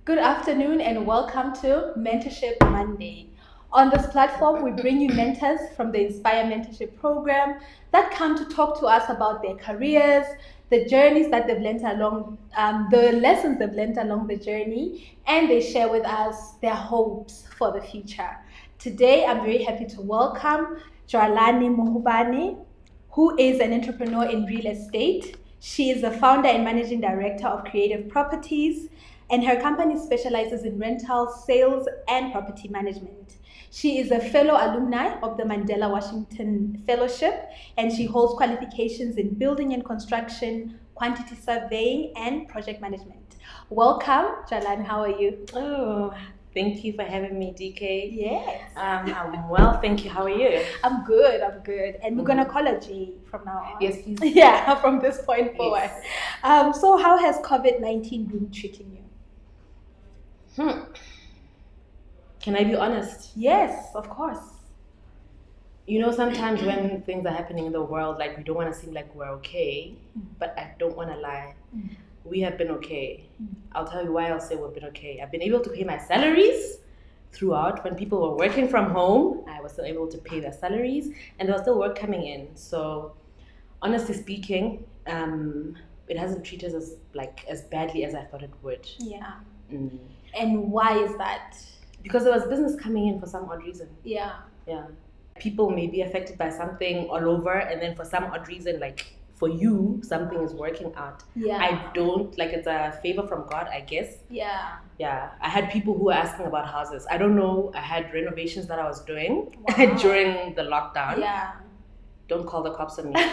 Good afternoon and welcome to Mentorship Monday. On this platform, we bring you mentors from the Inspire Mentorship program that come to talk to us about their careers, the journeys that they've learned along, the lessons they've learned along the journey, and they share with us their hopes for the future. Today, I'm very happy to welcome Joalane Mohobane, who is an entrepreneur in real estate. She is the founder and managing director of Creative Properties, and her company specializes in rentals, sales, and property management. She is a fellow alumni of the Mandela Washington Fellowship, and she holds qualifications in building and construction, quantity surveying, and project management. Welcome, Joalane. How are you? Oh, thank you for having me, DK. Yes. I'm well, thank you. How are you? I'm good. And we're gonna call her G from now on. Yes, please. Yeah, from this point forward. Yes. So how has COVID-19 been treating you? Can I be honest? Yes, of course. You know, sometimes when things are happening in the world, like we don't want to seem like we're okay, but I don't want to lie. We have been okay. I'll tell you why I'll say we've been okay. I've been able to pay my salaries throughout. When people were working from home, I was still able to pay their salaries, and there was still work coming in. So, honestly speaking, it hasn't treated us as badly as I thought it would. Yeah. Mm. And why is that? Because there was business coming in for some odd reason. Yeah. Yeah. People may be affected by something all over, and then for some odd reason, like for you, something is working out. Yeah. I don't, it's a favor from God, I guess. Yeah. Yeah. I had people who were asking about houses. I don't know. I had renovations that I was doing during the lockdown. Yeah. Don't call the cops on me.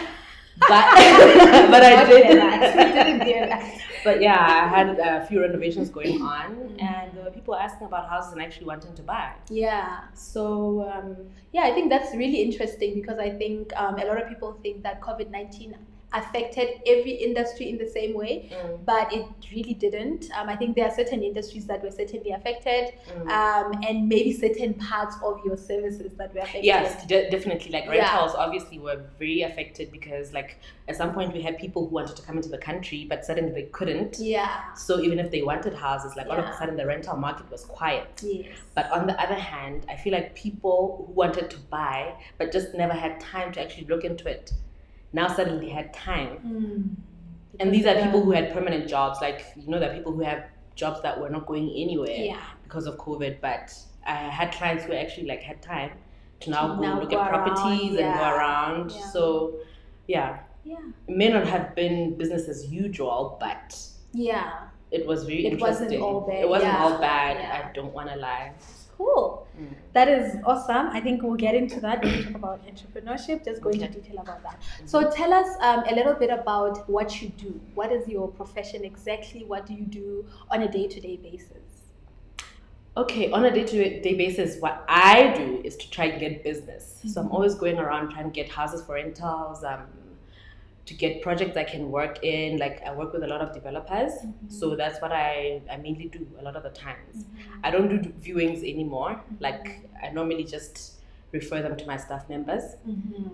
But I did. Didn't hear that. But yeah, I had a few renovations going on, and there were people asking about houses and actually wanting to buy. Yeah. So yeah, I think that's really interesting because I think a lot of people think that COVID-19 affected every industry in the same way, but it really didn't. I think there are certain industries that were certainly affected, and maybe certain parts of your services that were affected. Yes, definitely. Rentals obviously were very affected because at some point we had people who wanted to come into the country, but suddenly they couldn't. Yeah. So even if they wanted houses, all of a sudden the rental market was quiet. Yes. But on the other hand, I feel like people who wanted to buy but just never had time to actually look into it, now suddenly had time. And these are people who had permanent jobs. There are people who have jobs that were not going anywhere because of COVID. But I had clients who actually had time to now go look at properties and go around. Yeah. So it may not have been business as usual, but it was very interesting. Wasn't all bad. It wasn't all bad. I don't want to lie. Cool. That is awesome. I think we'll get into that when we talk about entrepreneurship, just go into detail about that. So tell us a little bit about what you do. What is your profession exactly? What do you do on a day-to-day basis? Okay, on a day-to-day basis, what I do is to try and get business. So I'm always going around trying to get houses for rentals, to get projects I can work in. I work with a lot of developers, so that's what I mainly do a lot of the times. I don't do viewings anymore. I normally just refer them to my staff members,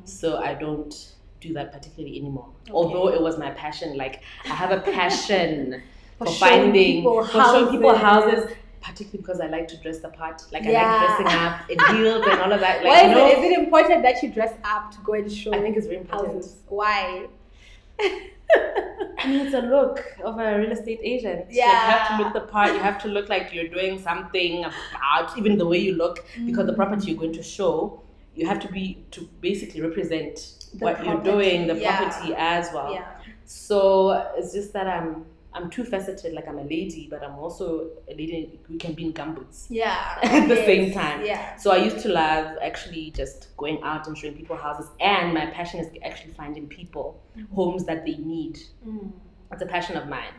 so I don't do that particularly anymore. Okay. Although it was my passion. I have a passion for showing people houses. Particularly because I like to dress the part. I like dressing up in heels and all of that. Why is it important that you dress up to go and show? I think it's very important. Houses. Why? I mean, it's a look of a real estate agent. Yeah. You have to look the part. You have to look like you're doing something about, even the way you look, because the property you're going to show, you have to basically represent what you're doing, the property as well. Yeah. So it's just that I'm two-faceted. I'm a lady, but I'm also a lady who can be in gumboots. Yeah. At the same time. Yeah. So I used to love actually just going out and showing people houses, and my passion is actually finding people homes that they need. It's a passion of mine.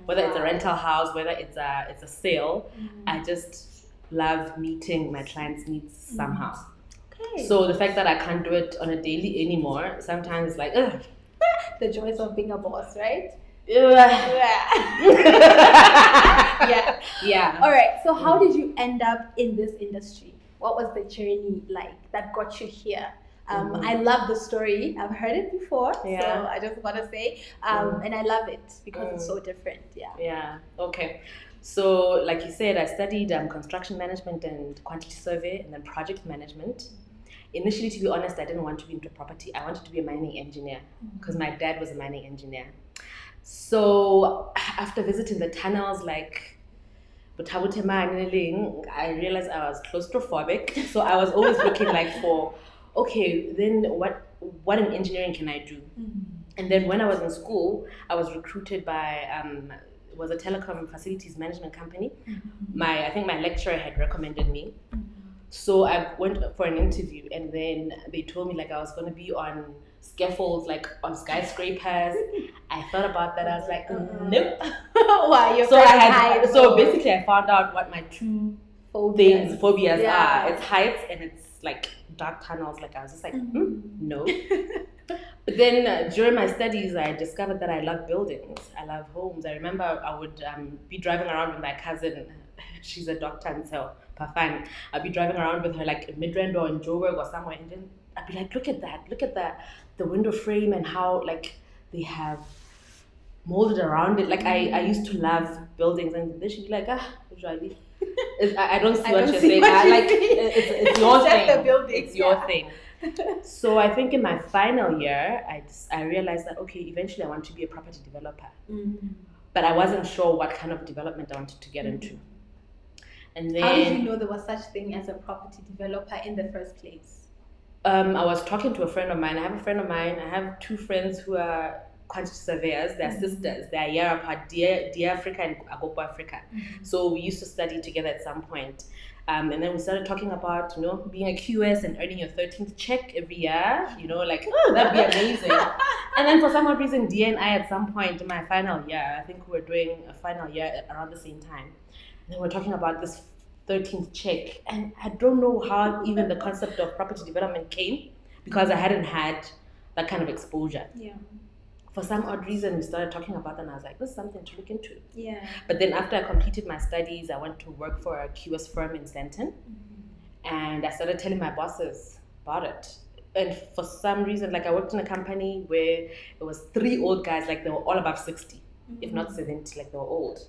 Whether it's a rental house, whether it's a sale, I just love meeting my clients' needs somehow. Okay. So the fact that I can't do it on a daily anymore, sometimes it's ugh. The joys of being a boss, right? Yeah. All right. So how did you end up in this industry? What was the journey that got you here? I love the story. I've heard it before, so I just want to say, and I love it because it's so different. Yeah. Okay. So, like you said, I studied construction management and quantity survey, and then project management. Initially, to be honest, I didn't want to be into property. I wanted to be a mining engineer because my dad was a mining engineer. So, after visiting the tunnels, like I realized I was claustrophobic. So I was always looking like for, okay, then what in engineering can I do? And then when I was in school, I was recruited by it was a telecom facilities management company. I think my lecturer had recommended me. So I went for an interview, and then they told me like I was going to be on scaffolds, like on skyscrapers. I thought about that. I was like, nope. Why? You're so basically I found out what my two phobias are. It's heights and it's like dark tunnels. Like I was just like, no. But then during my studies, I discovered that I love buildings. I love homes. I remember I would be driving around with my cousin. She's a doctor, and so fun. I'd be driving around with her like in Midrand or in Joburg or somewhere, and then I'd be like, look at that, the window frame and how like they have molded around it. Like I used to love buildings, and then she'd be like, Joalane, I don't see what you're saying. It's your thing. It's your thing. So I think in my final year, I realized that okay, eventually I want to be a property developer, but I wasn't sure what kind of development I wanted to get into. And then, how did you know there was such thing as a property developer in the first place? I was talking to a friend of mine. I have two friends who are quantity surveyors. They're sisters. They're a year apart, Dear Africa and Agopo Africa. So we used to study together at some point. And then we started talking about, being a QS and earning your 13th check every year. Like, that'd be amazing. And then for some odd reason, Dia and I at some point in my final year, I think we were doing a final year around the same time. And then we're talking about this 13th check. And I don't know how even the concept of property development came, because I hadn't had that kind of exposure. Yeah. For some odd reason, we started talking about that, and I was like, this is something to look into. Yeah. But then after I completed my studies, I went to work for a QS firm in Stanton. And I started telling my bosses about it. And for some reason, like I worked in a company where it was 3 old guys, like they were all above 60. If not 70, like they were old,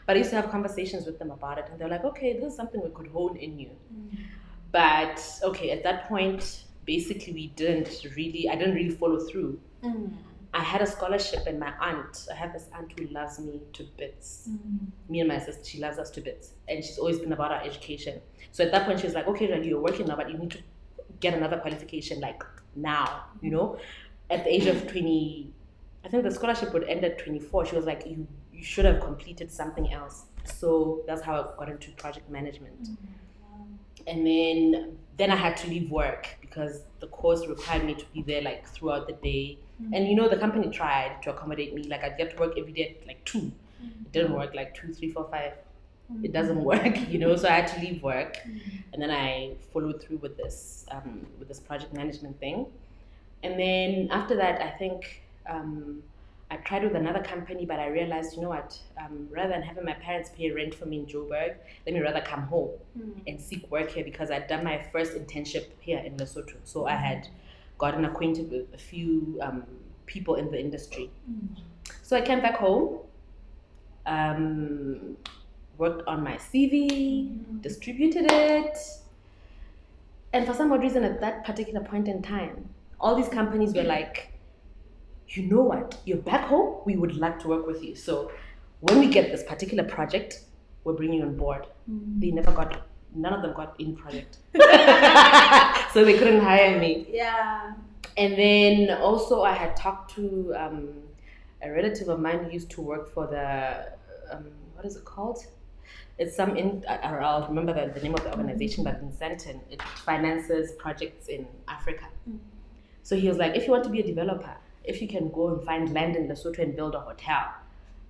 But I used to have conversations with them about it, and they're like, okay, this is something we could hone in you. But okay, at that point, basically I didn't really follow through. I had a scholarship, and I have this aunt who loves me to bits. Me and my sister, she loves us to bits. And she's always been about our education. So at that point, she was like, okay, Rally, you're working now, but you need to get another qualification like now, At the age of 20, I think the scholarship would end at 24. She was like, you should have completed something else. So that's how I got into project management. And then I had to leave work because the course required me to be there like throughout the day. And the company tried to accommodate me. Like I'd get to work every day at like 2. It didn't work, like 2, 3, 4, 5. It doesn't work, so I had to leave work. And then I followed through with this project management thing. And then after that, I think I tried with another company, but I realized, rather than having my parents pay rent for me in Joburg, let me rather come home and seek work here, because I'd done my first internship here in Lesotho. So I had gotten acquainted with a few people in the industry. So I came back home, worked on my CV, distributed it. And for some odd reason, at that particular point in time, all these companies were like, you know what, you're back home, we would like to work with you. So when we get this particular project, we're bringing you on board. None of them got in project. So they couldn't hire me. Yeah. And then also I had talked to a relative of mine who used to work for the, what is it called? It's I'll remember the name of the organization, but in Stanton, it finances projects in Africa. So he was like, if you want to be a developer, if you can go and find land in Lesotho and build a hotel.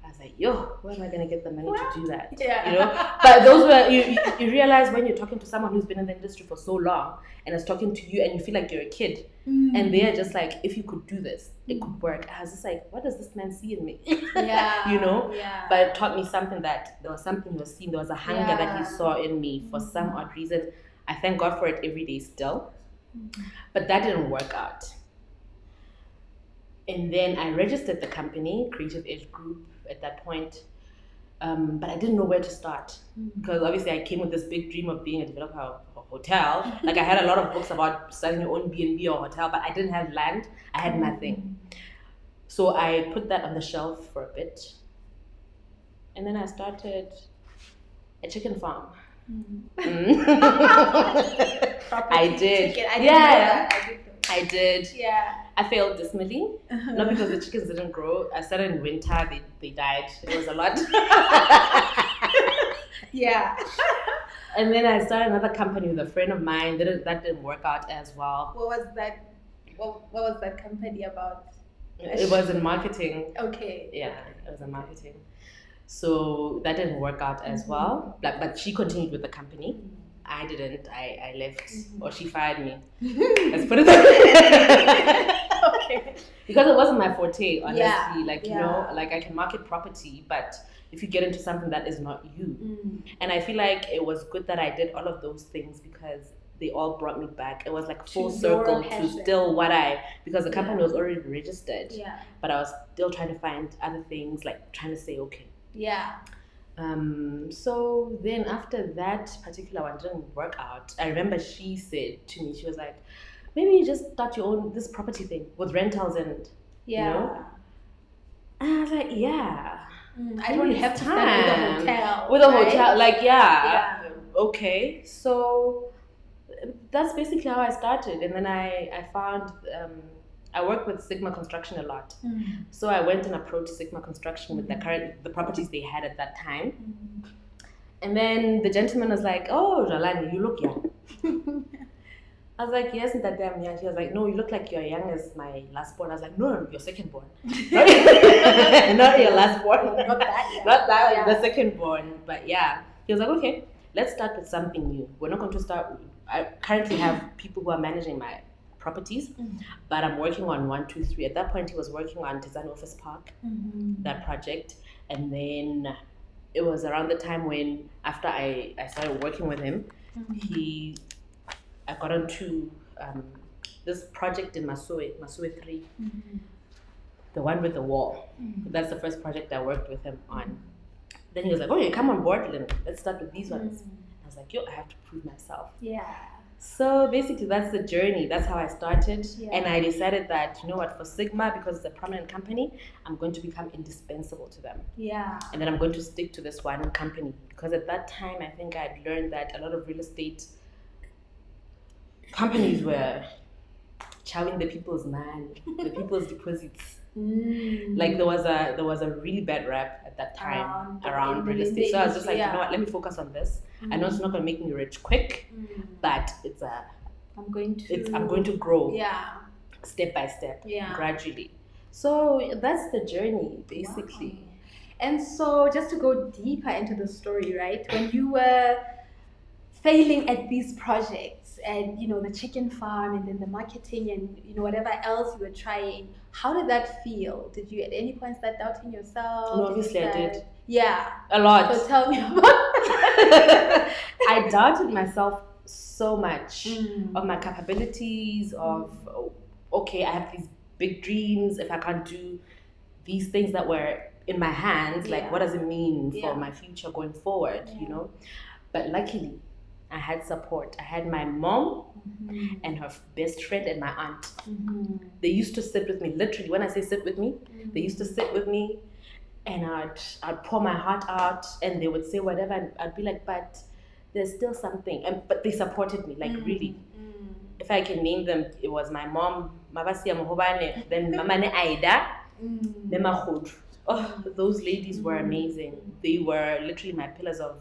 I was like, where am I going to get the money to do that? Yeah. But those were, you realize when you're talking to someone who's been in the industry for so long and is talking to you and you feel like you're a kid, and they're just like, if you could do this, it could work. I was just like, what does this man see in me? Yeah. Yeah. But it taught me something, that there was something he was seeing, there was a hunger that he saw in me for some odd reason. I thank God for it every day still. But that didn't work out. And then I registered the company, Creative Edge Group, at that point. But I didn't know where to start because obviously I came with this big dream of being a developer of a hotel. Like I had a lot of books about starting your own B&B or hotel, but I didn't have land. I had nothing. So I put that on the shelf for a bit. And then I started a chicken farm. I did. I did. Yeah. I failed dismally. Not because the chickens didn't grow. I started in winter, they died. It was a lot. Yeah. And then I started another company with a friend of mine. That didn't work out as well. What was that? What was that company about? It was in marketing. Okay. Yeah, it was in marketing. So that didn't work out as well. But she continued with the company. I didn't. I left, or she fired me. Let's put it that way. Okay. Because it wasn't my forte, honestly. Yeah. Like, you know, like I can market property, but if you get into something that is not you. And I feel like it was good that I did all of those things because they all brought me back. It was like full circle to still because the company was already registered. Yeah. But I was still trying to find other things, like trying to say, okay. Yeah. So then after that particular one didn't work out, I remember she said to me, she was like, maybe you just start your own, this property thing with rentals and, you know? And I was like, yeah. I don't have to start with a hotel. With a hotel, like, yeah. Okay. So that's basically how I started. And then I found, I work with Sigma Construction a lot. So I went and approached Sigma Construction with the properties they had at that time. And then the gentleman was like, oh, Joalane, you look young. I was like, yes, that damn young. He was like, no, you look like you're young as my last born. I was like, no, you're second born. Not your last born. Not that young. Not that, the second born. But yeah, he was like, okay, let's start with something new. We're not going to start. I currently have people who are managing my properties, but I'm working on 1, 2, 3. At that point, he was working on Design Office Park, that project. And then it was around the time when, after I started working with him, I got onto this project in Masoe 3, the one with the wall. That's the first project I worked with him on. Then he was like, oh, you come on board, let's start with these ones. I was like, yo, I have to prove myself. Yeah. So basically that's the journey. That's how I started. And I decided that, you know what, for Sigma, because it's a prominent company, I'm going to become indispensable to them. Yeah. And then I'm going to stick to this one company. Because at that time, I think I'd learned that a lot of real estate companies were chowing the people's money, the people's deposits. Like there was a really bad rap at that time around real estate. So I was just like, you know what, let me focus on this. I know it's not gonna make me rich quick, but I'm going to grow step by step, gradually. So that's the journey basically. Wow. And so just to go deeper into the story, right? When you were failing at these projects and the chicken farm and then the marketing and whatever else you were trying, how did that feel? Did you at any point start doubting yourself? No, obviously I did. Yeah, a lot. So tell me about it. I doubted myself so much of my capabilities, of okay, I have these big dreams. If I can't do these things that were in my hands, like what does it mean for my future going forward? But luckily I had support. I had my mom and her best friend and my aunt. They used to sit with me. Literally, when I say sit with me, they used to sit with me and I'd pour my heart out and they would say whatever and I'd be like, but there's still something. But they supported me, like really. If I can name them, it was my mom, Ms Mohobane, then Mamane Aida, then Mahud. Oh, those ladies were amazing. They were literally my pillars of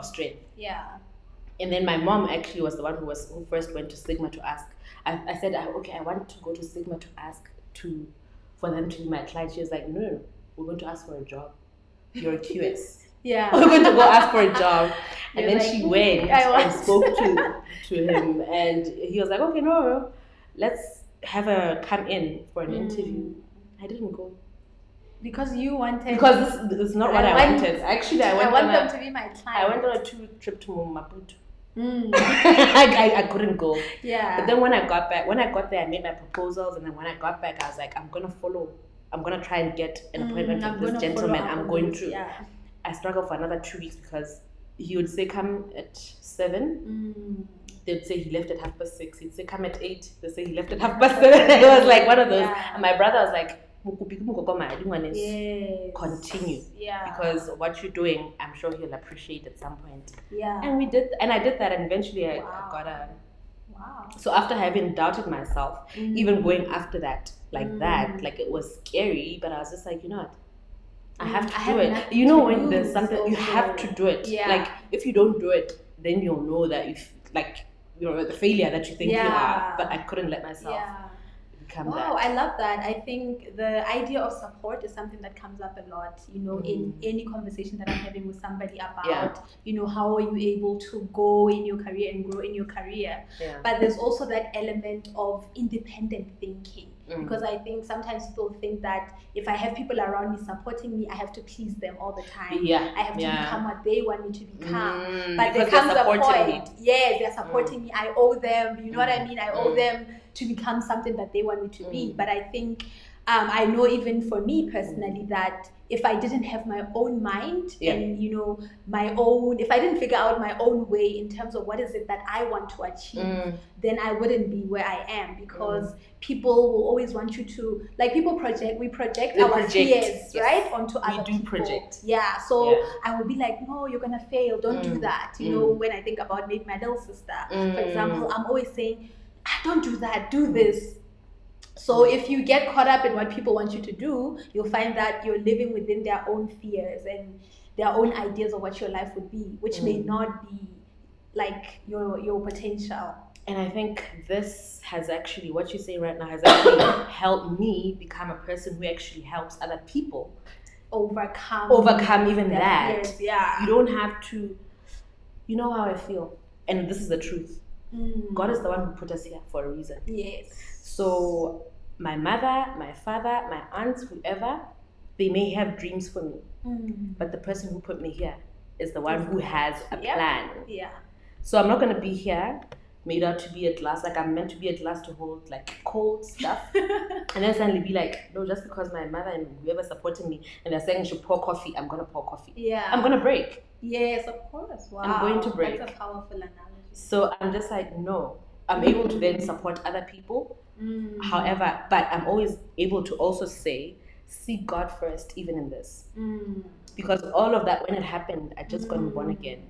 strength. Yeah. And then my mom actually was the one who first went to Sigma to ask. I said, okay, I want to go to Sigma to ask for them to be my client. She was like, no, we're going to ask for a job. You're a QS. Yeah. We're going to go ask for a job. And then like, she went and spoke to him. And he was like, okay, no, let's have her come in for an interview. I didn't go. Because you wanted... Because this is not what I wanted. Actually, I want them to be my client. I went on a trip to Maputo. I couldn't go. Yeah. But then when I got there, I made my proposals, and then when I got back, I was like, I'm gonna try and get an appointment with this gentleman. I'm going to. Yeah. I struggled for another 2 weeks because he would say come at 7. They'd say he left at 6:30. He'd say come at 8. They'd say he left at 7:30. It was like one of those. Yeah. And my brother was like, Yes. continue. Yeah. Because what you're doing, I'm sure he'll appreciate at some point. Yeah. And we did, and I did that, and eventually I got a. Wow. So after having doubted myself, even going after that, that, like it was scary, but I was just like, you know what? I have to do it. You know, when there's something, you have to do it. Yeah. Like if you don't do it, then you'll know that you're the failure that you think you are. But I couldn't let myself become that. Wow, I love that. I think the idea of support is something that comes up a lot, in any conversation that I'm having with somebody about, how are you able to go in your career and grow in your career. Yeah. But there's also that element of independent thinking. Because I think sometimes people think that if I have people around me supporting me, I have to please them all the time. Yeah. I have to become what they want me to become. Because But there comes a point. me. Yes, they're supporting me. I owe them. You know what I mean? I owe them to become something that they want me to be. But I think I know even for me personally that if I didn't have my own mind and if I didn't figure out my own way in terms of what is it that I want to achieve, then I wouldn't be where I am, because people will always want you to, like, we project our fears, right, onto other people. We do project. Yeah, so I will be like, no, you're gonna fail, don't do that. When I think about maybe my little sister, for example, I'm always saying, don't do that, do this. So if you get caught up in what people want you to do, you'll find that you're living within their own fears and their own ideas of what your life would be, which may not be like your potential. And I think this has actually, what you're saying right now has actually helped me become a person who actually helps other people overcome even that. Fears. Yeah. You don't have to, you know how I feel. And this is the truth. God is the one who put us here for a reason. Yes. So my mother, my father, my aunts, whoever, they may have dreams for me. But the person who put me here is the one who has a plan. Yeah. So I'm not going to be here made out to be a glass. Like, I'm meant to be a glass to hold like cold stuff. And then suddenly be like, no, just because my mother and whoever supporting me and they're saying I should pour coffee, I'm going to pour coffee. Yeah. I'm going to break. Yes, of course. Wow. I'm going to break. That's a powerful analogy. So I'm just like, no. I'm able to then support other people. However, but I'm always able to also say, seek God first, even in this. Because all of that, when it happened, I just got born again.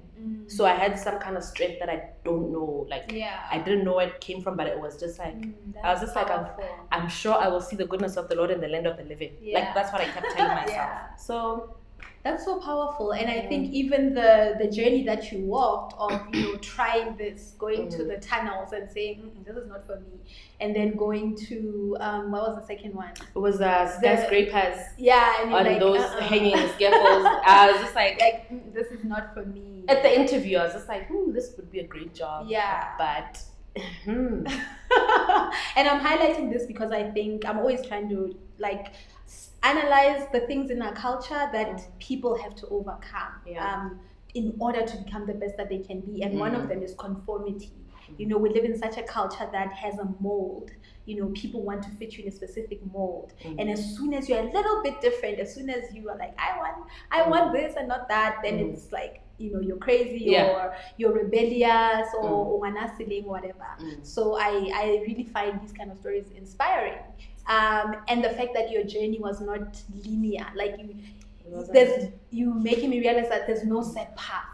So I had some kind of strength that I don't know. I didn't know where it came from, but it was just like, I was just powerful. Like, I'm sure I will see the goodness of the Lord in the land of the living. Like, that's what I kept telling myself. So that's so powerful. And I think even the journey that you walked of, trying this, going to the tunnels and saying, this is not for me. And then going to, what was the second one? It was skyscrapers. Yeah. And on those hanging scaffolds. I was just like, this is not for me. At the interview, I was just like, this would be a great job. Yeah. But and I'm highlighting this because I think I'm always trying to analyze the things in our culture that people have to overcome in order to become the best that they can be. And one of them is conformity. We live in such a culture that has a mold. People want to fit you in a specific mold. And as soon as you're a little bit different, as soon as you are like, I want this and not that, then it's like, you're crazy or you're rebellious or whatever. So I really find these kind of stories inspiring. And the fact that your journey was not linear, you making me realize that there's no set path.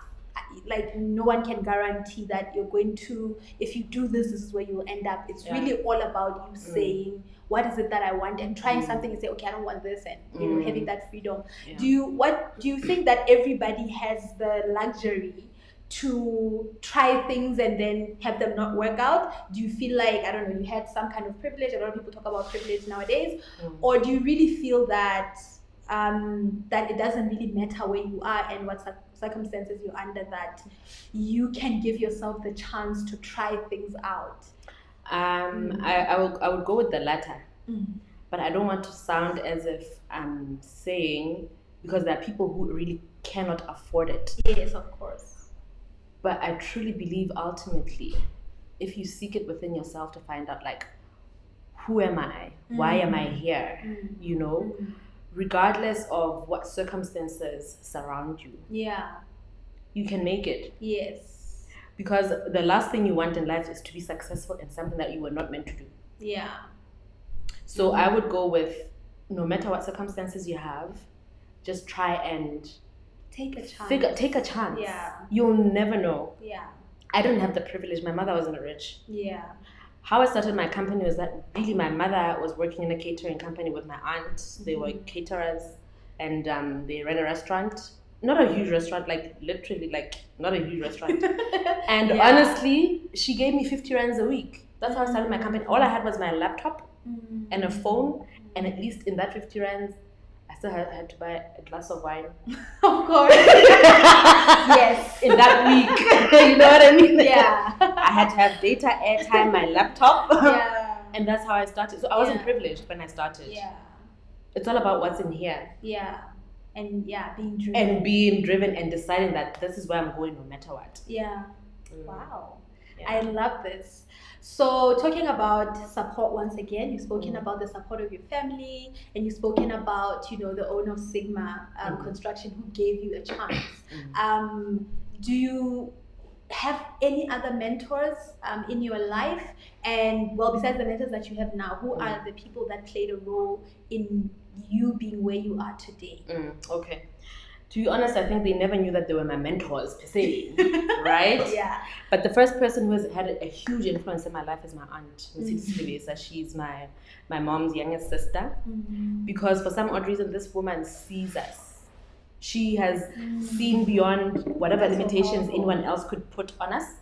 Like, no one can guarantee that you're going to, if you do this is where you'll end up. It's really all about you saying, what is it that I want, and trying something and say, okay, I don't want this, and having that freedom. Do you think that everybody has the luxury to try things and then have them not work out? Do you feel like, I don't know, you had some kind of privilege? A lot of people talk about privilege nowadays. Or do you really feel that that it doesn't really matter where you are and what circumstances you're under, that you can give yourself the chance to try things out? I would go with the latter. But I don't want to sound as if I'm saying, because there are people who really cannot afford it. Yes, of course. But I truly believe ultimately, if you seek it within yourself to find out, like, who am I? Why am I here? regardless of what circumstances surround you, Yeah. you can make it. Yes. Because the last thing you want in life is to be successful in something that you were not meant to do. Yeah. So I would go with, no matter what circumstances you have, just try and take a chance. Take a chance. Yeah. You'll never know. Yeah. I didn't have the privilege. My mother wasn't rich. Yeah. How I started my company was that really my mother was working in a catering company with my aunt. They were caterers, and they ran a restaurant. Not a huge restaurant, like literally, like not a huge restaurant. And honestly, she gave me 50 rands a week. That's how I started my company. All I had was my laptop and a phone, and at least in that 50 rands, I still had to buy a glass of wine. Of course. Yes. In that week. You know what I mean? Yeah. I had to have data, airtime, my laptop. Yeah. And that's how I started. So I wasn't privileged when I started. Yeah. It's all about what's in here. Yeah. And being driven and deciding that this is where I'm going no matter what. Yeah. Wow. Yeah. I love this. So talking about support once again, you've spoken about the support of your family, and you've spoken about, the owner of Sigma Construction who gave you a chance. Do you have any other mentors in your life? And besides the mentors that you have now, who are the people that played a role in you being where you are today? Okay. To be honest, I think they never knew that they were my mentors per se, right? Yeah. But the first person who has had a huge influence in my life is my aunt, Ms. She's my mom's youngest sister. Because for some odd reason, this woman sees us. She has seen beyond whatever limitations anyone else could put on us.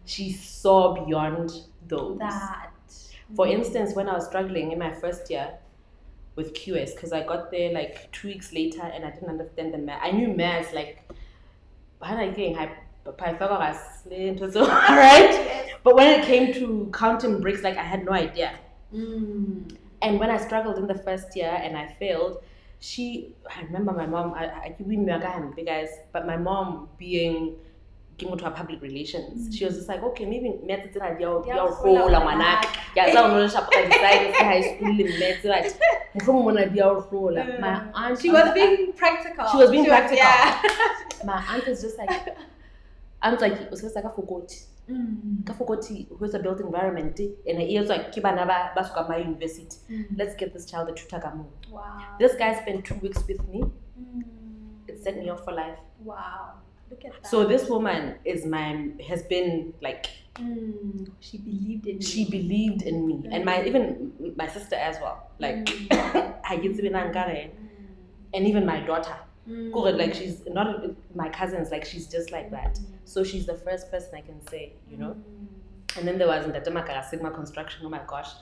She saw beyond those. For instance, when I was struggling in my first year with QS, because I got there like 2 weeks later and I didn't understand the math. I knew maths, like Pythagoras, right? But when it came to counting bricks, like I had no idea. And when I struggled in the first year and I failed, I remember my mom, but my mom being to her public relations, she was just like, okay, maybe maths high school my aunt, she was being practical. Yeah. My aunt is just like, aunt's like, who's a built environment and he was like, university. Let's get this child a tutor. Wow. This guy spent 2 weeks with me. It set me off for life. Wow. Look at that. So this woman has been like, she believed in me. She believed in me. And even my sister as well. Like and even my daughter. Like she's not my cousins, like she's just like that. So she's the first person I can say, And then there was Ndatemakara Sigma Construction, oh my gosh.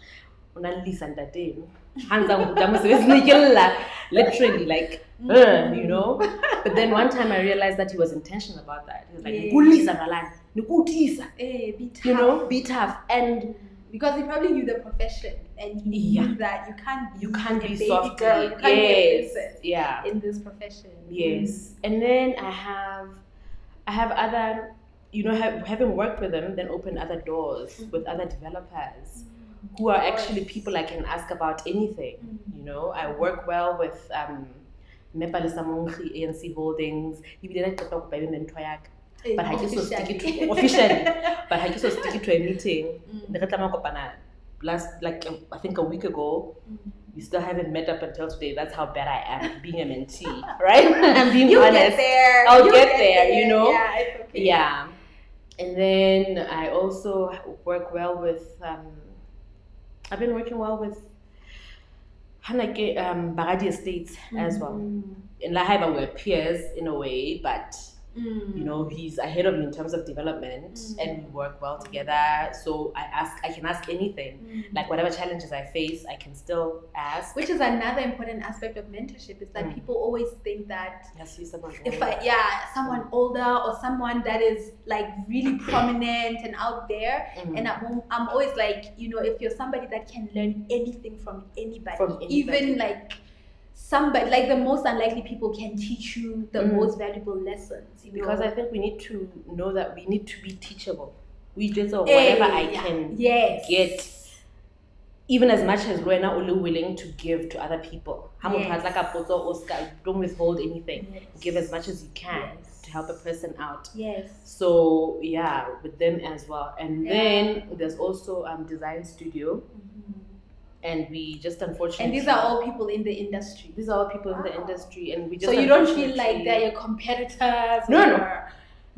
Literally like But then one time I realized that he was intentional about that. He was like, be tough. And because he probably knew the profession and he knew that you can't be soft girl, you can't be a in this profession. Yes. And then I have other, having worked with them, then opened other doors with other developers who are actually people I can ask about anything. I work well with Mepalisa Mongri ANC Holdings. But I just was sticking to officially. But I just was sticking to a meeting. Last, I think a week ago. We still haven't met up until today. That's how bad I am at being a mentee, right? I'm being honest. Get there. I'll get there. Yeah, it's okay. Yeah. And then I also work well with. I've been working well with Baradi Estates as well. In Lahaiba, we're peers in a way, but he's ahead of me in terms of development, and we work well together. So I can ask anything, like whatever challenges I face, I can still ask. Which is another important aspect of mentorship, is that people always think that someone older or someone that is like really prominent and out there, and I'm always like, if you're somebody that can learn anything from anybody. Even like somebody, like the most unlikely people can teach you the most valuable lessons. Because I think we need to know that we need to be teachable. We just whatever I can get. even as much as we're not only willing to give to other people, Yes. don't withhold anything. Yes. Give as much as you can Yes. to help a person out. Yes. So yeah, with them as well. And Yeah. then there's also design studio, and we just And unfortunately. these are all people in the industry. These are all people in the industry, and we just. So you don't feel like they're your competitors? No.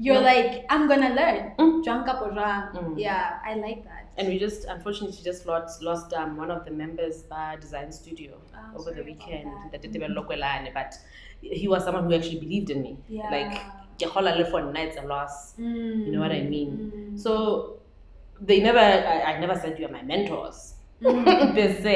You're like, I'm gonna learn. Jump up or Mm. Yeah, I like that. And we just unfortunately just lost one of the members by design studio over the weekend. That did but he was someone who actually believed in me. Yeah. Like for nights a loss. You know what I mean? So they never I never said you are my mentors per se,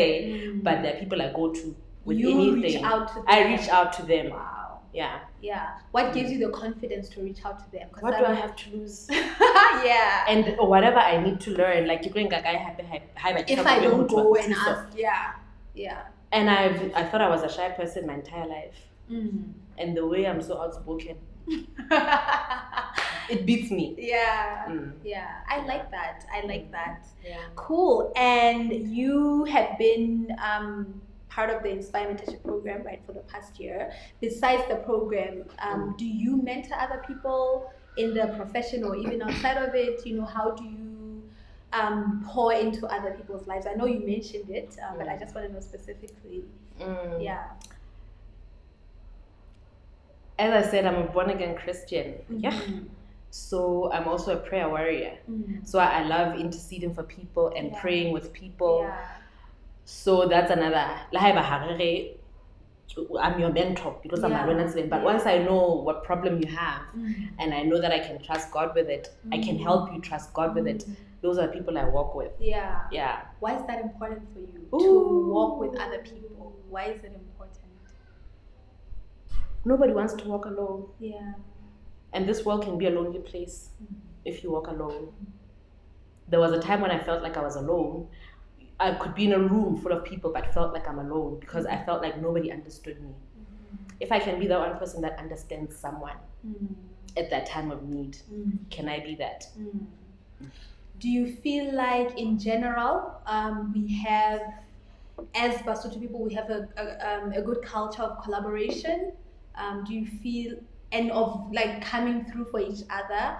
but they're people I go to with anything. Reach out to them. I reach out to them. Wow. Yeah. Yeah. What gives you the confidence to reach out to them? What do I have to lose? Yeah. And whatever I need to learn, like you're going if I don't go and ask, yeah. And I thought I was a shy person my entire life. And the way I'm so outspoken, it beats me. Yeah. Yeah. I like that. Yeah. Cool. And you have been part of the Inspire Mentorship program, right, for the past year. Besides the program, do you mentor other people in the profession or even outside of it? How do you pour into other people's lives? I know you mentioned it, but I just want to know specifically. Yeah. As I said, I'm a born-again Christian. Yeah. So I'm also a prayer warrior. So I love interceding for people and praying with people. Yeah. So that's another. I'm your mentor because I'm a learner. But once I know what problem you have, and I know that I can trust God with it, I can help you trust God with it. Those are people I walk with. Yeah. Yeah. Why is that important for you to walk with other people? Why is it important? Nobody wants to walk alone. Yeah. And this world can be a lonely place if you walk alone. There was a time when I felt like I was alone. I could be in a room full of people but felt like I'm alone because I felt like nobody understood me. If I can be the one person that understands someone at that time of need, can I be that? Do you feel like in general we have, as Basotho people, we have a good culture of collaboration? Do you feel, and of like coming through for each other?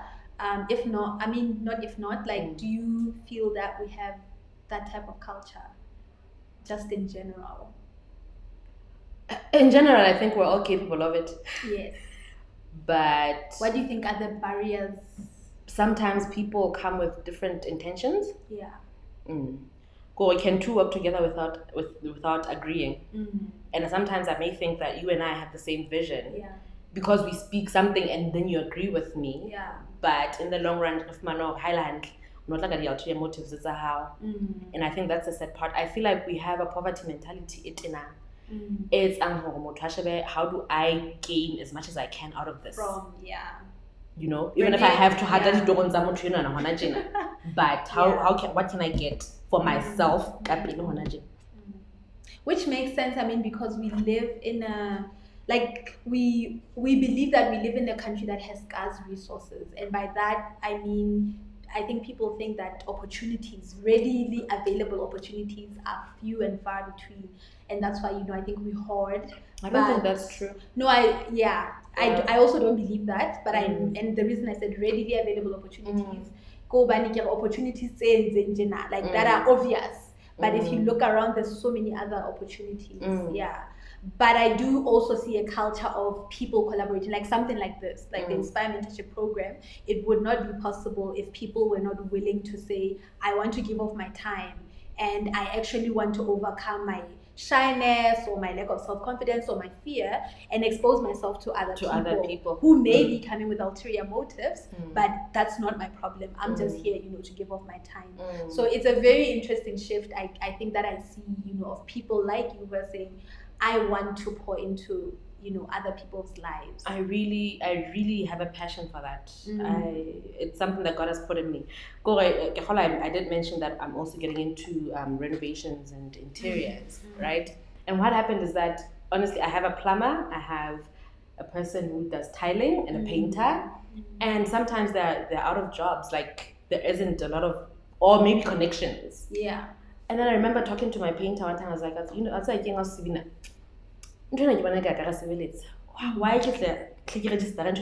If not, like, do you feel that we have that type of culture, just in general? In general, I think we're all capable of it. Yes. But what do you think are the barriers? Sometimes people come with different intentions. Yeah. We can two work together without agreeing. And sometimes I may think that you and I have the same vision. Yeah. Because we speak something and then you agree with me. Yeah. But in the long run, not like the ulterior motives, it's a how. And I think that's the sad part. I feel like we have a poverty mentality. It's how do I gain as much as I can out of this? Even if I have to but what can I get for myself? Which makes sense, because we live in a, like, we believe that we live in a country that has scarce resources, and by that I mean, I think people think that readily available opportunities are few and far between, and that's why I think we hoard. I don't think that's true. No, I also don't believe that, but and the reason I said readily available opportunities, opportunities like that are obvious. But if you look around, there's so many other opportunities. Yeah. But I do also see a culture of people collaborating, like something like this, like the Inspire Mentorship program. It would not be possible if people were not willing to say, I want to give off my time and I actually want to overcome my shyness or my lack of self-confidence or my fear and expose myself to other people who may be coming with ulterior motives, but that's not my problem. I'm just here, to give off my time. So it's a very interesting shift, I think, that I see, of people like you who are saying, I want to pour into other people's lives. I really have a passion for that. It's something that God has put in me. I did mention that I'm also getting into renovations and interiors, right? And what happened is that, honestly, I have a plumber, I have a person who does tiling and a painter, and sometimes they're out of jobs, like there isn't a lot of, or maybe connections. Yeah. And then I remember talking to my painter one time. I was like, you know, I was like, why just register and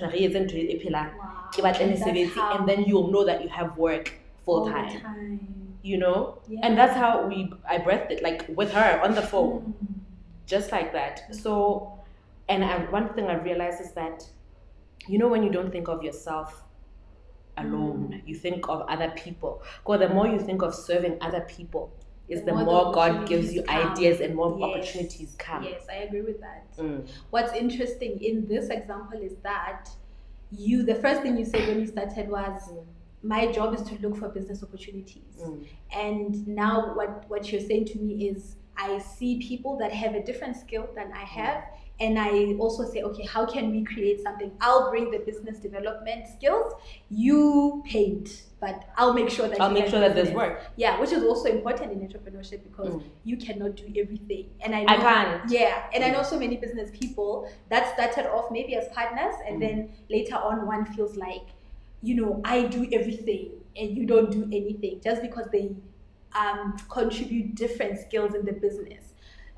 Wow. then you'll know that you have work full All the time. time. You know? Yeah. And that's how I breathed it, like with her on the phone. Just like that. So, and one thing I've realized is that, you know, when you don't think of yourself alone, you think of other people. Because the more you think of serving other people, is the more God gives you ideas and more opportunities come. Yes, I agree with that. What's interesting in this example is that the first thing you said when you started was, my job is to look for business opportunities. And now what you're saying to me is, I see people that have a different skill than I have, and I also say, okay, how can we create something? I'll bring the business development skills, you paint, but I'll make sure that there's work. Yeah, which is also important in entrepreneurship, because you cannot do everything. And I can't. Yeah, and I know so many business people that started off maybe as partners, and then later on one feels like, you know, I do everything and you don't do anything, just because they contribute different skills in the business.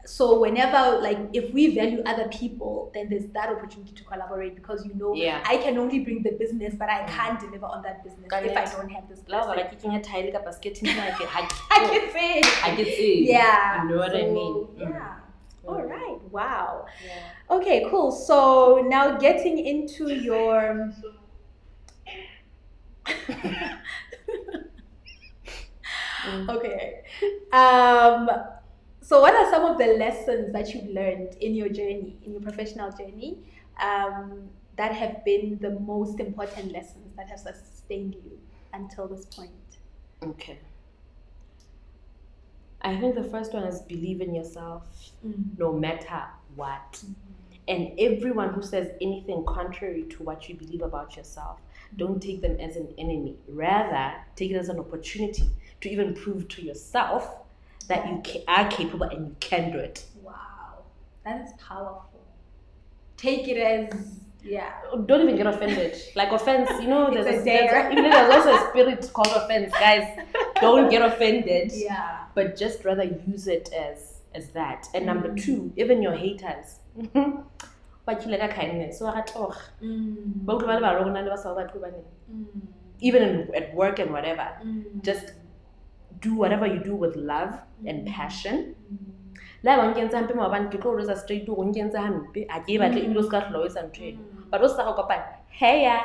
So whenever, like, if we value other people, then there's that opportunity to collaborate, because, you know, I can only bring the business, but I can't deliver on that business if I don't have this person. I can say. Yeah. You know what I mean? Yeah. All right. Wow. Yeah. Okay, cool. So now getting into your okay. So what are some of the lessons that you've learned in your journey, in your professional journey, that have been the most important lessons that have sustained you until this point? Okay. I think the first one is believe in yourself, no matter what. And everyone who says anything contrary to what you believe about yourself, don't take them as an enemy. Rather, take it as an opportunity to even prove to yourself that you are capable and you can do it. Wow, that is powerful. Take it as, don't even get offended. Like, offense, you know, there's also a spirit called offense, guys. Don't get offended. Yeah. But just rather use it as that. And number two, even your haters. Kindness. Even at work and whatever, just do whatever you do with love and passion. But also hey,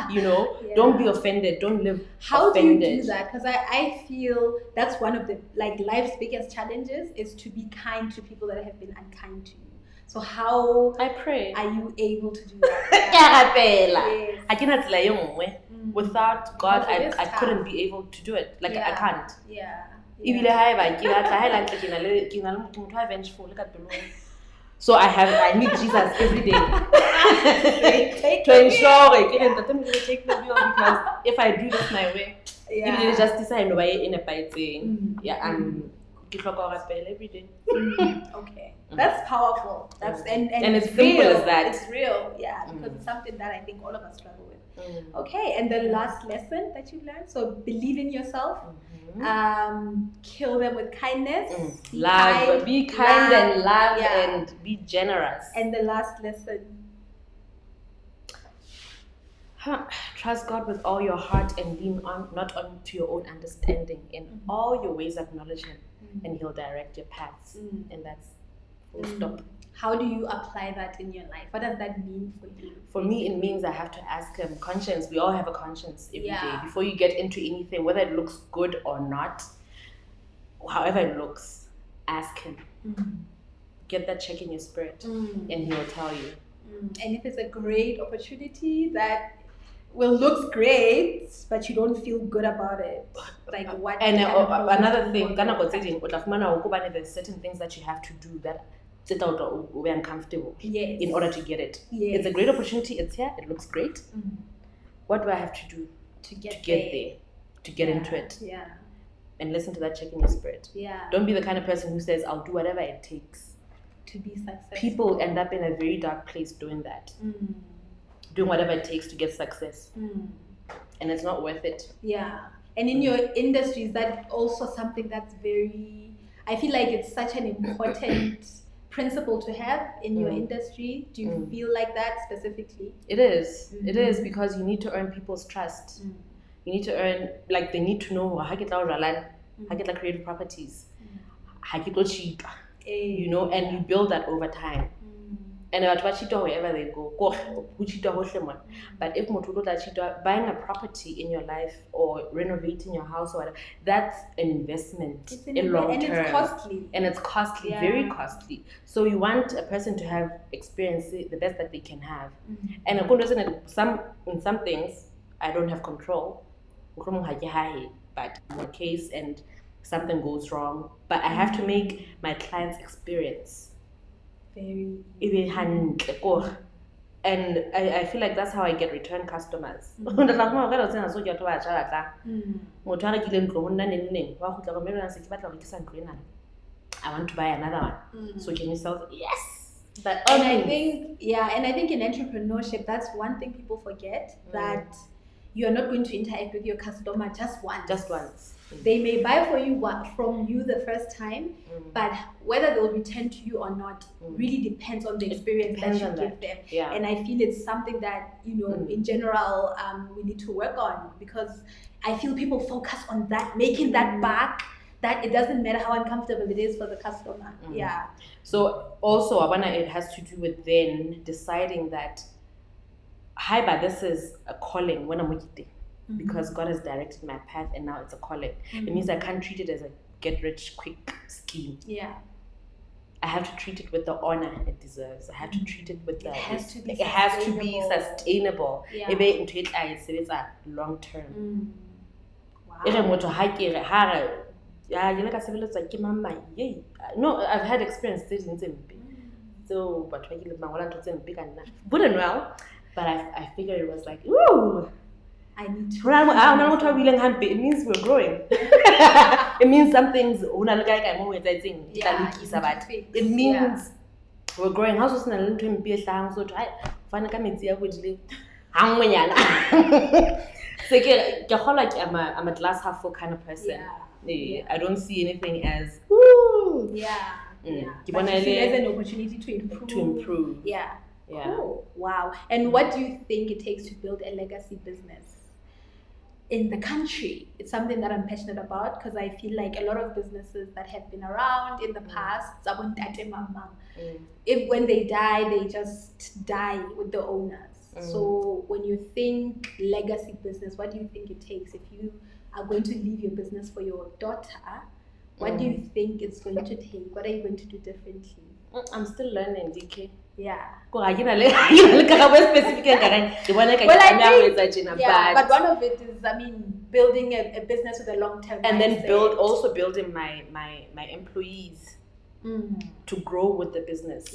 you know, don't be offended, don't live how offended. Do you do that? Because I feel that's one of the, like, life's biggest challenges, is to be kind to people that have been unkind to you. So how I pray are you able to do that? Yes. Without God, I couldn't be able to do it. Like, I can't. So I need Jesus every day to ensure take the wheel, because if I do this my way, even just decide in a biting, I'm every day. Okay, that's powerful. That's and it's simple as that. It's real, because it's something that I think all of us struggle with. Okay, and the last lesson that you learned, so believe in yourself, kill them with kindness, be kind and love, and be generous. And the last lesson, trust God with all your heart and lean not onto your own understanding. In all your ways acknowledge Him, and He'll direct your paths. And that's full stop. How do you apply that in your life? What does that mean for you? For me, it means I have to ask Him. Conscience, we all have a conscience every day. Before you get into anything, whether it looks good or not, however it looks, ask Him. Get that check in your spirit, and He'll tell you. And if it's a great opportunity that looks great, but you don't feel good about it, like what? And another thing, there's certain things that you have to do that we're uncomfortable in order to get it. It's a great opportunity, it's here, it looks great. What do I have to do to get there, to get into it? And listen to that check in your spirit. Don't be the kind of person who says, I'll do whatever it takes to be successful. People end up in a very dark place doing that. Doing whatever it takes to get success. And it's not worth it. And in your industry, is that also something that's very, I feel like it's such an important principle to have in your industry? Do you feel like that specifically? It is. It is, because you need to earn people's trust. You need to earn, like, they need to know how to create properties, how to cheat, you know, and you build that over time. And about cheat wherever they go, but if buying a property in your life or renovating your house or whatever, that's an investment in long term. And it's costly. And it's costly, very costly. So you want a person to have experience the best that they can have. And in some things I don't have control. But in a case and something goes wrong, but I have to make my client's experience very and I feel like that's how I get return customers. I want to buy another one. So can you sell? Yes. But and I think in entrepreneurship, that's one thing people forget, that you are not going to interact with your customer just once. They may buy from you the first time, but whether they'll return to you or not really depends on the experience that you give them. And I feel it's something that, you know, in general, we need to work on, because I feel people focus on that, making that back, that it doesn't matter how uncomfortable it is for the customer. So also, it has to do with then deciding that, hi, but this is a calling when I'm with you. Because God has directed my path and now it's a calling. It means I can't treat it as a get-rich-quick scheme. I have to treat it with the honor it deserves. I have to treat it with it has to be sustainable. Long term. No, I've had experience so but I figured it was like, ooh, I need to. It means we're growing. It means some things. It means we're growing. How so? I'm a glass half full kind of person. I don't see anything as woo. But you see there's an opportunity to improve. Cool. Wow. And what do you think it takes to build a legacy business in the country? It's something that I'm passionate about, because I feel like a lot of businesses that have been around in the past, if when they die, they just die with the owners. So when you think legacy business, what do you think it takes? If you are going to leave your business for your daughter, what do you think it's going to take? What are you going to do differently? I'm still learning, DK. But one of it is, building a business with a long-term and mindset. Then building my employees to grow with the business.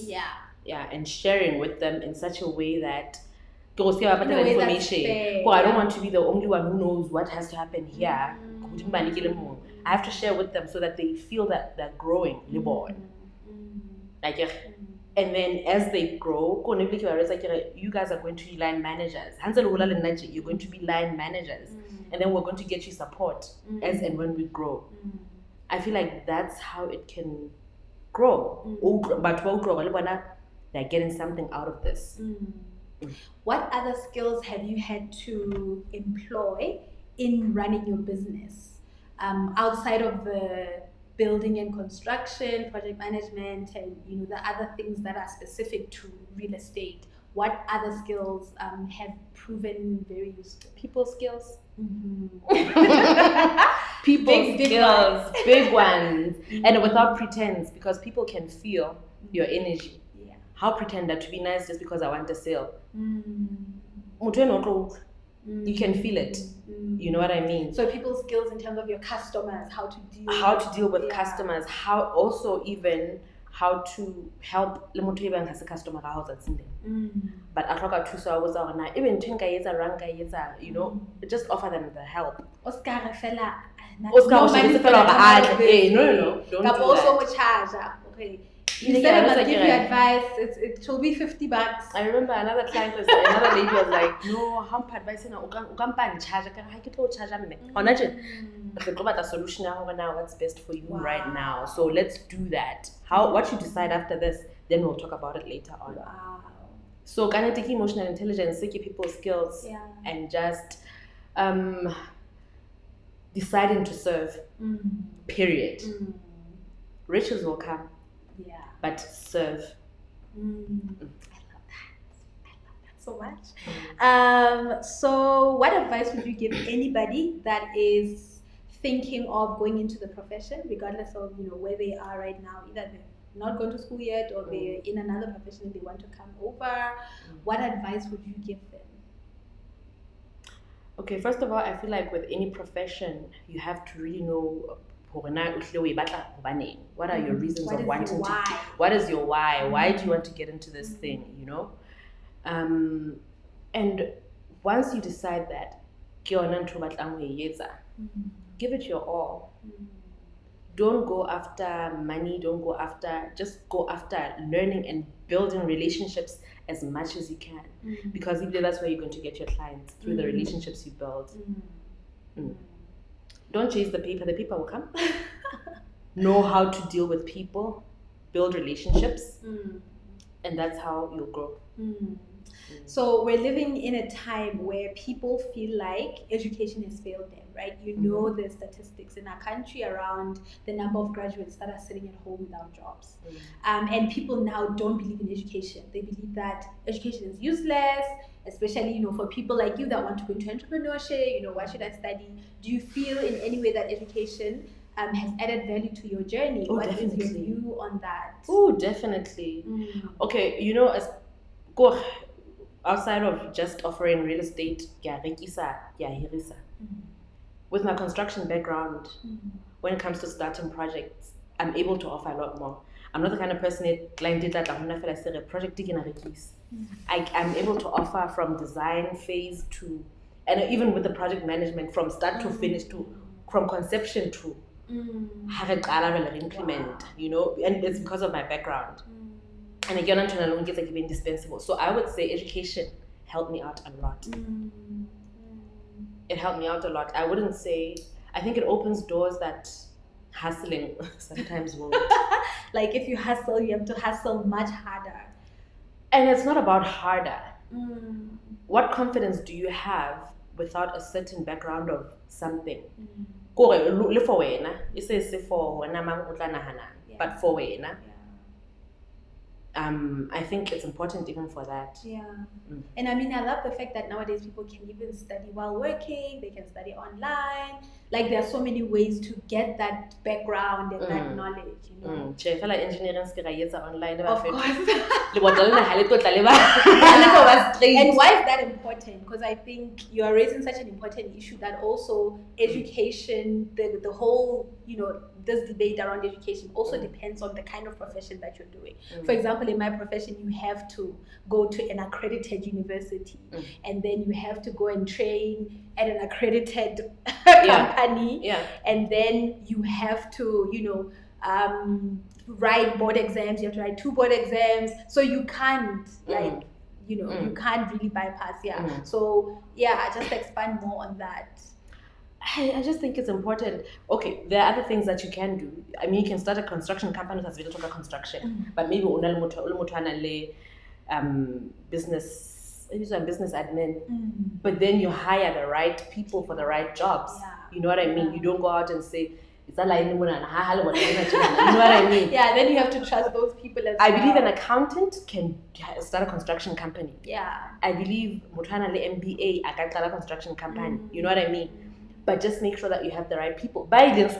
And sharing with them in such a way that information. I don't want to be the only one who knows what has to happen here. I have to share with them so that they feel that they're growing. And then as they grow, you guys are going to be line managers. You're going to be line managers. And then we're going to get you support as and when we grow. I feel like that's how it can grow. But they're getting something out of this. What other skills have you had to employ in running your business? Outside of the building and construction, project management, and the other things that are specific to real estate, what other skills have proven very useful? People skills. People skills, big ones, and without pretense, because people can feel your energy. How pretend that to be nice just because I want a sale? You can feel it. You know what I mean? So people's skills in terms of your customers, how to deal with customers, how to help the customer but I talk to so I was on even just offer them the help. No, don't do that. Also charge. Okay. You said I must give you advice. It will be $50. I remember another client another lady was like, no, how much advice na ukampa charge ka ha ke tlo charge me. Hona je. Re tlo batla solution ya hore now what's best for you right now. So let's do that. What you decide after this, then we'll talk about it later on. Wow. So kind of taking emotional intelligence, taking people's skills, and just deciding to serve. Period. Riches will come. Yeah. But serve. I love that so much. So what advice would you give anybody that is thinking of going into the profession, regardless of where they are right now, either they're not going to school yet or they're in another profession and they want to come over? What advice would you give them? Okay, first of all, I feel like with any profession, you have to really know what are your reasons of wanting to? What is your why? Why do you want to get into this thing? And once you decide that, give it your all. Don't go after money. Just go after learning and building relationships as much as you can, because that's where you're going to get your clients, through the relationships you build. Don't chase the paper will come. Know how to deal with people, build relationships, and that's how you'll grow. So we're living in a time where people feel like education has failed them, right? The statistics in our country around the number of graduates that are sitting at home without jobs. And people now don't believe in education. They believe that education is useless, especially, for people like you that want to go into entrepreneurship, why should I study? Do you feel in any way that education has added value to your journey? What is your view on that? Oh, definitely. Okay, outside of just offering real estate, with my construction background, when it comes to starting projects, I'm able to offer a lot more. I'm not the kind of person that client did that a project I'm able to offer from design phase to, and even with the project management from start to finish, from conception to implement, and it's because of my background. And again, I'm trying to be indispensable. So I would say education helped me out a lot. It helped me out a lot. I wouldn't say, I think it opens doors that hustling sometimes won't. Like if you hustle, you have to hustle much harder. And it's not about harder. What confidence do you have without a certain background of something? But for wena. I think it's important even for that. And I love the fact that nowadays people can even study while working, they can study online. Like there are so many ways to get that background and that knowledge, engineering online. Of course. And and why is that important? Because I think you are raising such an important issue that also education, the whole, this debate around education also depends on the kind of profession that you're doing. For example, in my profession, you have to go to an accredited university and then you have to go and train at an accredited company, and then you have to, write board exams. You have to write 2 board exams, so you can't you can't really bypass. So just expand more on that. I just think it's important. Okay, there are other things that you can do. You can start a construction company that's very construction, but maybe business admin. But then you hire the right people for the right jobs. You know what I mean? You don't go out and say, you know what I mean? Then you have to trust those people as well. I believe an accountant can start a construction company. I believe MBA I start a construction company. You know what I mean? But just make sure that you have the right people. Yes.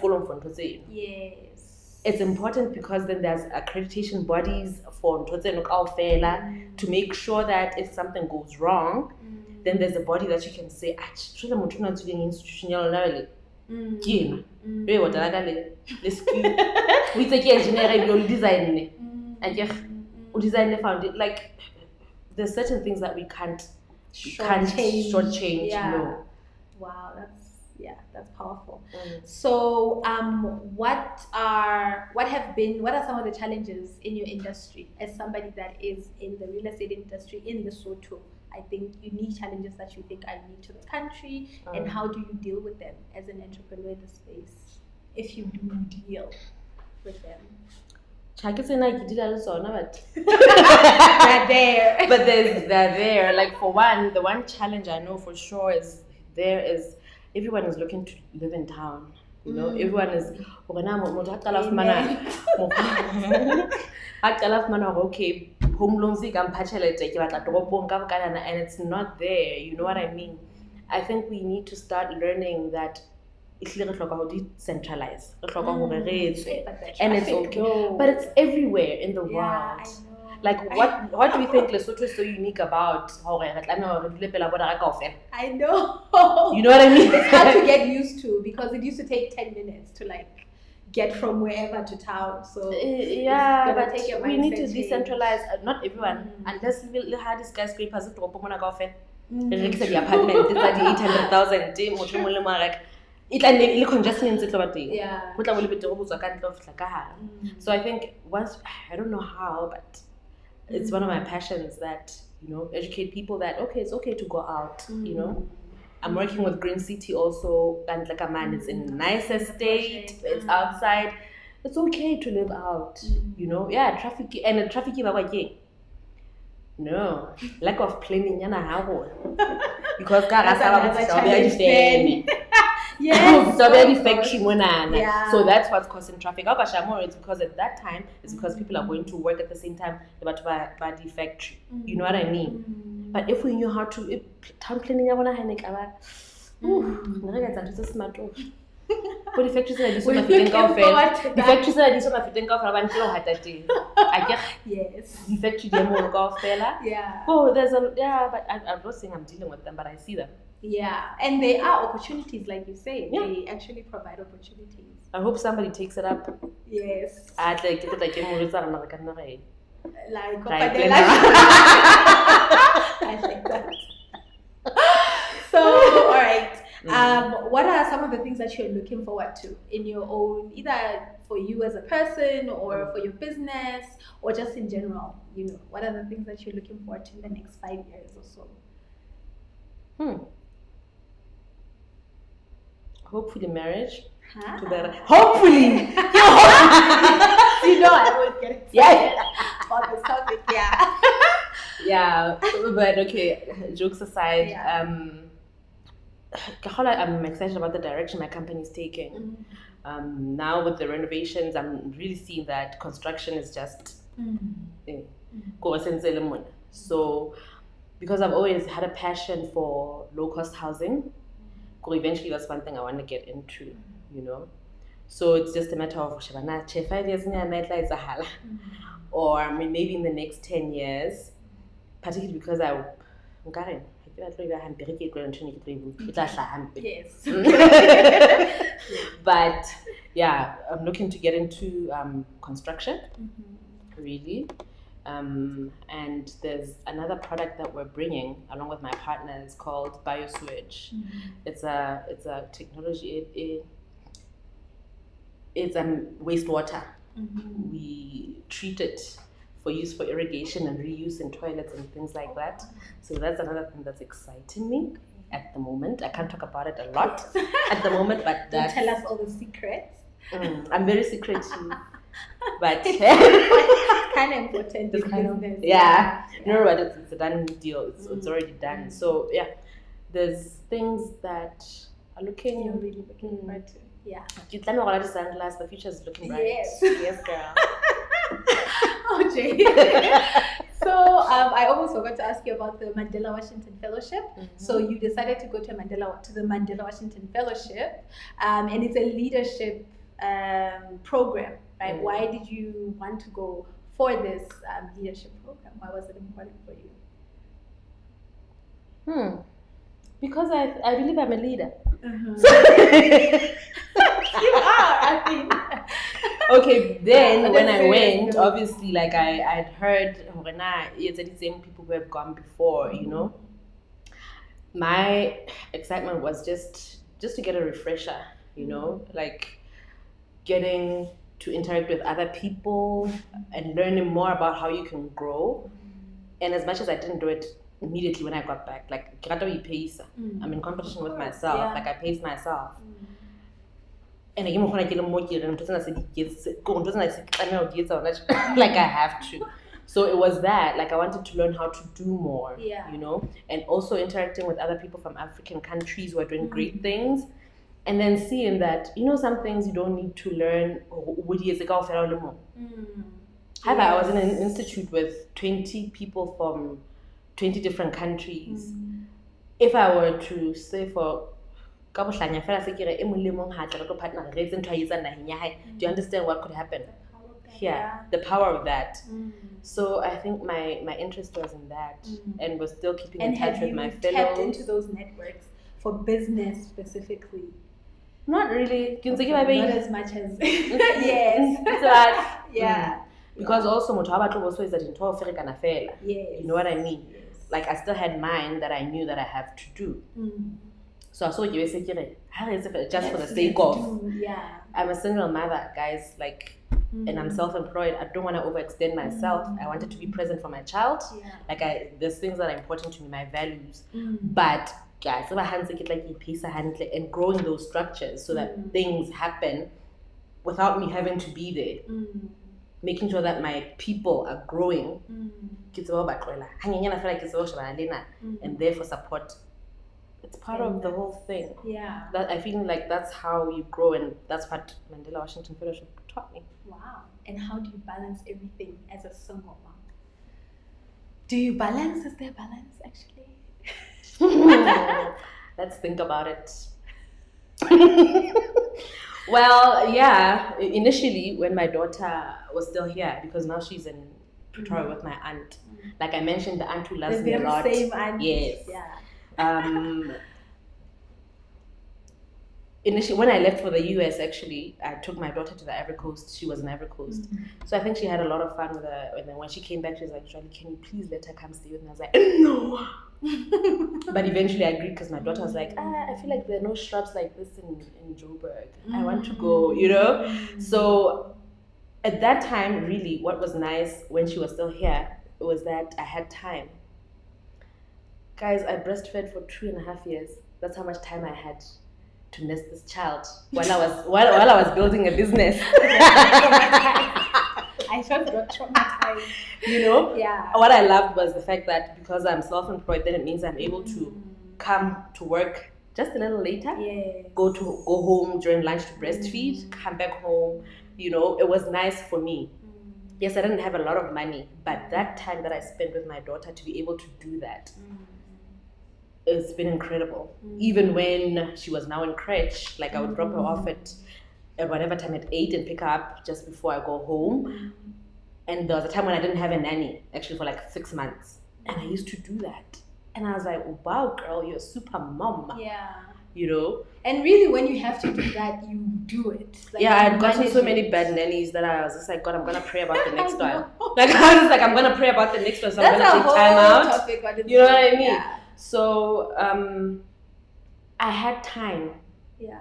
It's important because then there's accreditation bodies for to make sure that if something goes wrong, then there's a body that you can say, like there's certain things that we can't shortchange. Wow, that's powerful. So, what are some of the challenges in your industry as somebody that is in the real estate industry in Lesotho? I think unique challenges that you think are unique to the country, and how do you deal with them as an entrepreneur in the space, if you do deal with them? But They're there. But they're there. Like, for one, the one challenge I know for sure is everyone is looking to live in town. You know, everyone is okay, home loans and it's not there. You know what I mean? I think we need to start learning that decentralize, and it's okay, but it's everywhere in the world. Like, what do we think Lesotho is so unique about? I know. You know what I mean? It's hard to get used to because it used to take 10 minutes to like get from wherever to town. So but we need to decentralize. Not everyone, unless we have these skyscrapers the apartment. It's at the 800,000. It's congestion. So I think I don't know how, but it's one of my passions that, you know, educate people that it's okay to go out. You know, I'm working with Green City also, and like a man, it's in a nice estate, it's outside. It's okay to live out. You know, traffic no, lack of planning, because yes. So that's what's causing traffic. It's because at that time, it's because people are going to work at the same time, but by the factory. You know what I mean? But if we knew how to town planning, the factories are the factories are yes. The factory Oh, there's but I'm not saying I'm dealing with them, but I see them. Yeah, and there are opportunities, like you say. Yeah. They actually provide opportunities. I hope somebody takes it up. Yes. I'd like it like Like I like that. So, all right. What are some of the things that you're looking forward to in your own, either for you as a person or for your business or just in general? You know, what are the things that you're looking forward to in the next 5 years or so? Hopefully marriage. Hopefully. You know, I always get excited about this topic. But okay, jokes aside, I'm excited about the direction my company is taking. Now with the renovations, I'm really seeing that construction is just so, because I've always had a passion for low-cost housing, eventually that's one thing I want to get into, you know. So it's just a matter of 5 years or maybe in the next 10 years, particularly because Yes. But yeah, I'm looking to get into construction, really. And there's another product that we're bringing along with my partners called biosewage. It's a technology. It's wastewater. We treat it for use for irrigation and reuse in toilets and things like that. So that's another thing that's exciting me at the moment. I can't talk about it a lot at the moment, but don't tell us all the secrets. I'm very secretive. But kind of important. It's kind of, but it's a done deal. It's already done. So there's things that are looking. You're really looking forward to. Yeah. The future is looking bright. Yes, girl. Oh, Jay. So I almost forgot to ask you about the Mandela Washington Fellowship. So you decided to go to the Mandela Washington Fellowship, and it's a leadership program, right? Why did you want to go for this leadership program? Why was it important for you? Because I believe I'm a leader. You are, I think. Okay, then when I went, obviously, like I'd heard it's the same people who have gone before, you know. My excitement was just just to get a refresher, you know, like getting to interact with other people and learning more about how you can grow. And as much as I didn't do it immediately when I got back, like I'm in competition with myself, like I pace myself. And like I have to. So it was that, like I wanted to learn how to do more, you know, and also interacting with other people from African countries who are doing great things, and then seeing that, you know, some things you don't need to learn. I was in an institute with 20 people from 20 different countries. If I were to say for do you understand what could happen? The power of that. So I think my interest was in that, and was still keeping in touch with my fellows. Tapped into those networks for business specifically? Not really. Not as much as yes. Because also also is that in you know what I mean? Like I still had mine that I knew that I have to do. So I saw you just for the sake of I'm a single mother, guys, like, and I'm self-employed. I don't want to overextend myself. I wanted to be present for my child. Like there's things that are important to me, my values. But guys, if I hand it like a piece of hand and growing those structures so that things happen without me having to be there. Making sure that my people are growing. And therefore support. It's part of the whole thing. That I feel like that's how you grow, and that's what Mandela Washington Fellowship taught me. Wow. And how do you balance everything as a single mom? Do you balance? Is there balance actually? Let's think about it. Well, yeah, initially when my daughter was still here, because now she's in Pretoria with my aunt. Like I mentioned, the aunt who loves me a lot. The same aunt. Yes. Initially, when I left for the US, actually, I took my daughter to the Ivory Coast. She was in Ivory Coast. So I think she had a lot of fun with her. And then when she came back, she was like, Joalane, can you please let her come stay with me? I was like, no. But eventually I agreed, because my daughter was like, I feel like there are no shrubs like this in Joburg. I want to go, you know? So at that time, really, what was nice when she was still here was that I had time. Guys, I breastfed for 2.5 years. That's how much time I had to nurse this child while I was building a business. I just got traumatized. You know? What I loved was the fact that because I'm self-employed, then it means I'm able to come to work just a little later. Go home during lunch to breastfeed, come back home. You know, it was nice for me. Yes, I didn't have a lot of money, but that time that I spent with my daughter to be able to do that, it's been incredible. Even when she was now in crèche, like I would drop her off at whatever time at 8 and pick her up just before I go home. And there was a time when I didn't have a nanny, actually for like 6 months. And I used to do that. And I was like, wow, girl, you're a super mom. You know? And really, when you have to do that, you do it. Like, I'd gotten so many bad nannies that I was just like, God, I'm going to pray about the next one. Like, I was like, I'm going to pray about the next one, so I'm going to take time out. You know what I mean? So I had time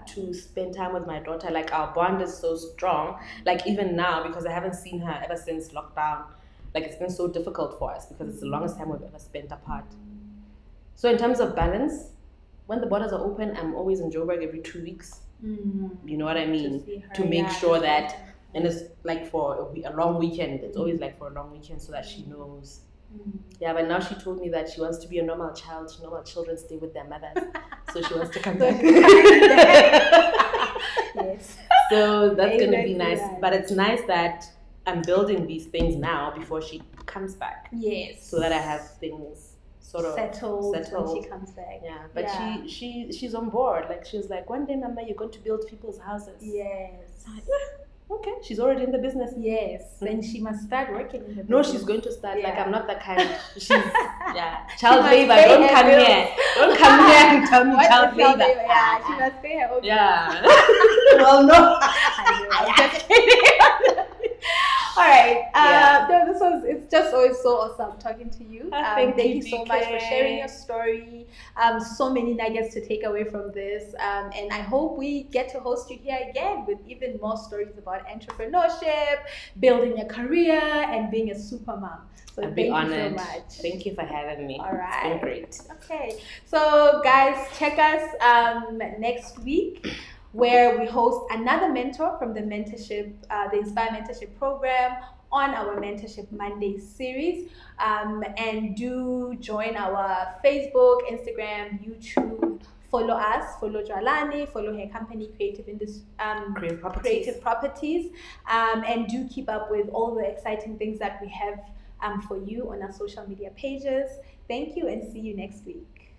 to spend time with my daughter. Like our bond is so strong. Like even now, because I haven't seen her ever since lockdown, like it's been so difficult for us because it's the longest time we've ever spent apart. So in terms of balance, when the borders are open, I'm always in Joburg every 2 weeks. You know what I mean? To make sure that, and it's like for a long weekend. It's always like for a long weekend so that she knows. But now she told me that she wants to be a normal child. Normal children stay with their mothers, so she wants to come back. So that's gonna be nice. But it's nice that I'm building these things now before she comes back. So that I have things sort of settled when she comes back. But she's on board. Like she was like, one day, Mama, you're going to build people's houses. So like, okay, she's already in the business. Then she must start working in the business. No, she's going to start. Like I'm not that kind. She's child labor. Don't come here. Don't come here and tell me child labor. She must pay her own. Well, no. All right. Yeah. No, it's just always so awesome talking to you. Thank Thank you, you so much for sharing your DK. story. So many nuggets to take away from this. And I hope we get to host you here again with even more stories about entrepreneurship, building a career, and being a super mom. So I'd be thank you so honored. much. Thank you for having me. All right. It's been great. Okay. So guys, check us next week, where we host another mentor from the mentorship, the Inspire Mentorship program, on our Mentorship Monday series. And do join our Facebook, Instagram, YouTube. Follow us, follow Joalane, follow her company, Creative Properties, and do keep up with all the exciting things that we have for you on our social media pages. Thank you, and see you next week.